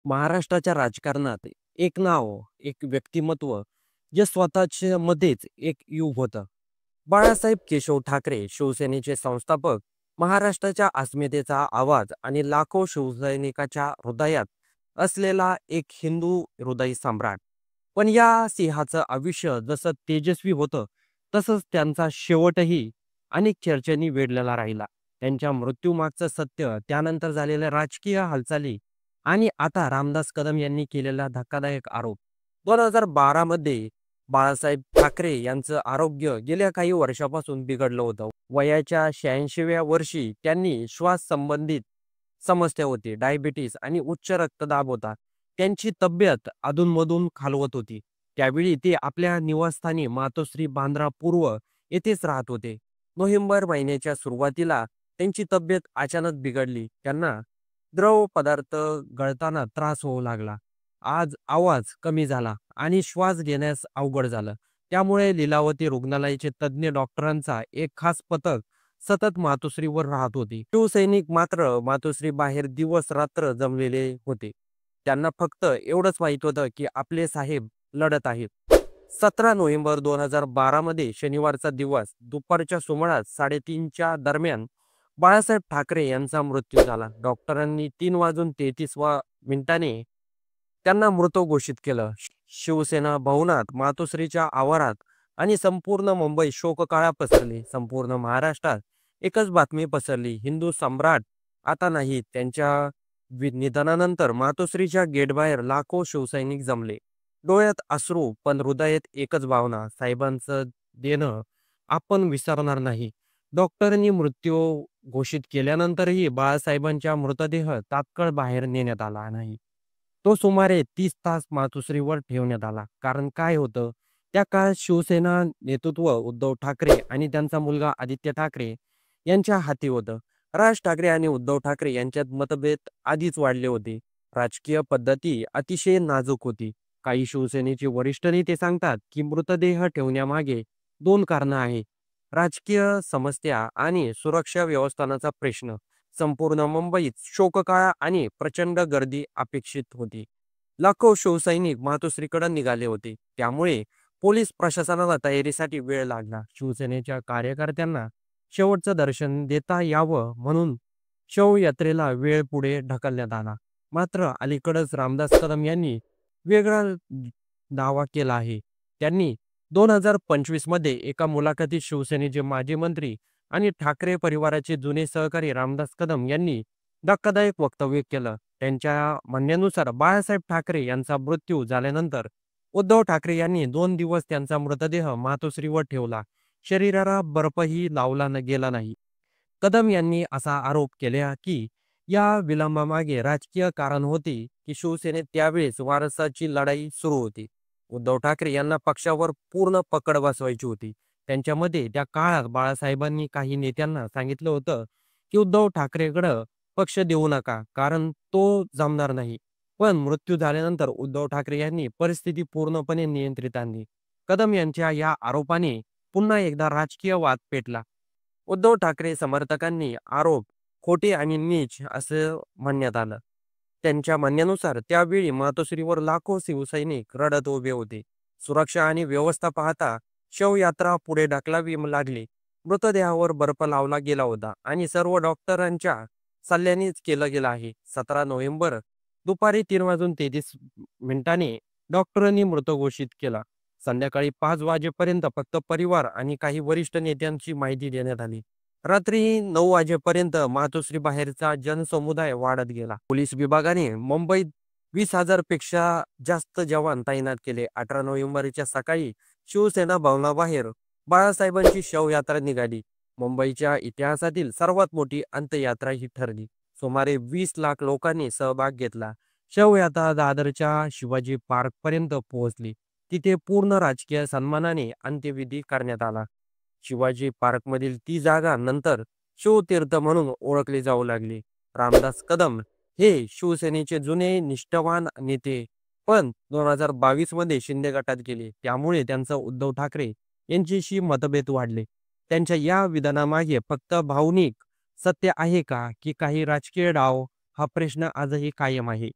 महाराष्ट्राच्या राजकारणात एक नाव, एक व्यक्तिमत्व जे स्वतःच्या मध्येच एक युग होतं. बाळासाहेब केशव ठाकरे, शिवसेनेचे संस्थापक, महाराष्ट्राच्या अस्मितेचा आवाज आणि लाखो शिवसैनिकाच्या हृदयात असलेला एक हिंदू हृदय सम्राट. पण या सिंहाचं आयुष्य जसं तेजस्वी होतं, तसंच त्यांचा शेवटही अनेक चर्चेनी वेढलेला राहिला. त्यांच्या मृत्यूमागचं सत्य, त्यानंतर झालेल्या राजकीय हालचाली आणि आता रामदास कदम यांनी केलेला धक्कादायक आरोप. 2012 मध्ये बाळासाहेब ठाकरे यांचं आरोग्य गेल्या काही वर्षापासून बिघडलं होतं. वयाच्या 86व्या वर्षी त्यांनी श्वास संबंधित समस्या होती, डायबिटीस आणि उच्च रक्तदाब होता. त्यांची तब्येत अधूनमधून खालवत होती. त्यावेळी ते आपल्या निवासस्थानी मातोश्री बांद्रा पूर्व येथेच राहत होते. नोव्हेंबर महिन्याच्या सुरुवातीला त्यांची तब्येत अचानक बिघडली. त्यांना द्रव पदार्थ गळताना त्रास होऊ लागला. आज आवाज कमी झाला आणि श्वास घेण्यास अवघड झालं. त्यामुळे लीलावती रुग्णालयाचे तज्ज्ञ डॉक्टरांचा एक खास पथक सतत मातोश्रीवर राहत होते. शिवसैनिक मात्र मातोश्री बाहेर दिवस रात्र जमलेले होते. त्यांना फक्त एवढंच माहित होतं की आपले साहेब लढत आहेत. 17 नोव्हेंबर 2012 मध्ये शनिवारचा दिवस दुपारच्या सुमारास 3:30च्या दरम्यान बाळासाहेब ठाकरे यांचा मृत्यू झाला. डॉक्टरांनी 3:33 त्यांना मृत घोषित केलं. शिवसेना भवनात, मातोश्रीच्या आवारात आणि संपूर्ण मुंबई शोककळा पसरली. संपूर्ण महाराष्ट्रात एकच बातमी पसरली, हिंदू सम्राट आता नाही. त्यांच्या निधनानंतर मातोश्रीच्या गेटबाहेर लाखो शिवसैनिक जमले. डोळ्यात अश्रू, पण हृदयात एकच भावना, साहेबांचं देणं आपण विसरणार नाही. डॉक्टरांनी मृत्यू घोषित केल्यानंतरही बाळासाहेबांचा मृतदेह तात्काळ बाहेर नेण्यात आला नाही. तो सुमारे 30 तास मातोश्रीवर ठेवण्यात आला. कारण काय होतं, त्या काळात शिवसेना नेतृत्व उद्धव ठाकरे आणि त्यांचा मुलगा आदित्य ठाकरे यांच्या हाती होतं. राज ठाकरे आणि उद्धव ठाकरे यांच्यात मतभेद आधीच वाढले होते. राजकीय पद्धती अतिशय नाजूक होती. काही शिवसेनेचे वरिष्ठ नेते सांगतात की मृतदेह ठेवण्यामागे 2 कारणं आहेत: राजकीय समस्या आणि सुरक्षा व्यवस्थापनाचा प्रश्न. संपूर्ण मुंबईत शोककळा आणि प्रचंड गर्दी अपेक्षित होती. लाखो शिवसैनिक मातोश्रीकडे निघाले होते. त्यामुळे पोलीस प्रशासनाला तयारीसाठी वेळ लागला. शिवसेनेच्या कार्यकर्त्यांना शेवटचं दर्शन देता यावं म्हणून शवयात्रेला वेळ पुढे ढकलण्यात आला. मात्र अलीकडेच रामदास कदम यांनी वेगळा दावा केला आहे. त्यांनी 2025 मध्ये एका मुलाखतीत शिवसेनेचे माजी मंत्री आणि ठाकरे परिवाराचे जुने सहकारी रामदास कदम यांनी धक्कादायक वक्तव्य केलं. त्यांच्या म्हणण्यानुसार बाळासाहेब ठाकरे यांचा मृत्यू झाल्यानंतर उद्धव ठाकरे यांनी 2 दिवस त्यांचा मृतदेह मातोश्रीवर ठेवला. शरीराला बर्फही लावला गेला नाही. कदम यांनी असा आरोप केला की या विलंबामागे राजकीय कारण होते की शिवसेनेत त्यावेळेस वारसाची लढाई सुरू होती. उद्धव ठाकरे यांना पक्षावर पूर्ण पकड बसवायची होती. त्यांच्यामध्ये त्या काळात बाळासाहेबांनी काही नेत्यांना सांगितलं होतं की उद्धव ठाकरेकडं पक्ष देऊ नका, कारण तो जमणार नाही. पण मृत्यू झाल्यानंतर उद्धव ठाकरे यांनी परिस्थिती पूर्णपणे नियंत्रित आणली. कदम यांच्या या आरोपाने पुन्हा एकदा राजकीय वाद पेटला. उद्धव ठाकरे समर्थकांनी आरोप खोटे आणि नीच असं म्हणण्यात आलं. त्यांच्या म्हणण्यानुसार त्यावेळी मातोश्रीवर लाखो शिवसैनिक रडत उभे होते. सुरक्षा आणि व्यवस्था पाहता शवयात्रा पुढे ढकलावी लागली. मृतदेहावर बर्फ लावला गेला होता आणि सर्व डॉक्टरांच्या सल्ल्यानेच केलं गेलं आहे. 17 नोव्हेंबर दुपारी 3:33 डॉक्टरांनी मृत घोषित केला. संध्याकाळी 5 वाजेपर्यंत फक्त परिवार आणि काही वरिष्ठ नेत्यांची माहिती देण्यात आली. रात्री 9 वाजेपर्यंत मातोश्री बाहेरचा जनसमुदाय वाढत गेला. पोलीस विभागाने मुंबईत 20,000 पेक्षा जास्त जवान तैनात केले. 18 नोव्हेंबरच्या सकाळी शिवसेना भवनाबाहेर बाळासाहेबांची शवयात्रा निघाली. मुंबईच्या इतिहासातील सर्वात मोठी अंत्ययात्रा ही ठरली. सुमारे 20 लाख लोकांनी सहभाग घेतला. शवयात्रा दादरच्या शिवाजी पार्क पर्यंत पोहोचली. तिथे पूर्ण राजकीय सन्मानाने अंत्यविधी करण्यात आला. शिवाजी पार्कमधील ती जागा नंतर शिवतीर्थ म्हणून ओळखली जाऊ लागली. रामदास कदम हे शिवसेनेचे जुने निष्ठावान नेते, पण 2022 मध्ये शिंदे गटात गेले. त्यामुळे त्यांचं उद्धव ठाकरे यांच्याशी मतभेद वाढले. त्यांच्या या विधानामागे फक्त भावनिक सत्य आहे का, की काही राजकीय डाव? हा प्रश्न आजही कायम आहे.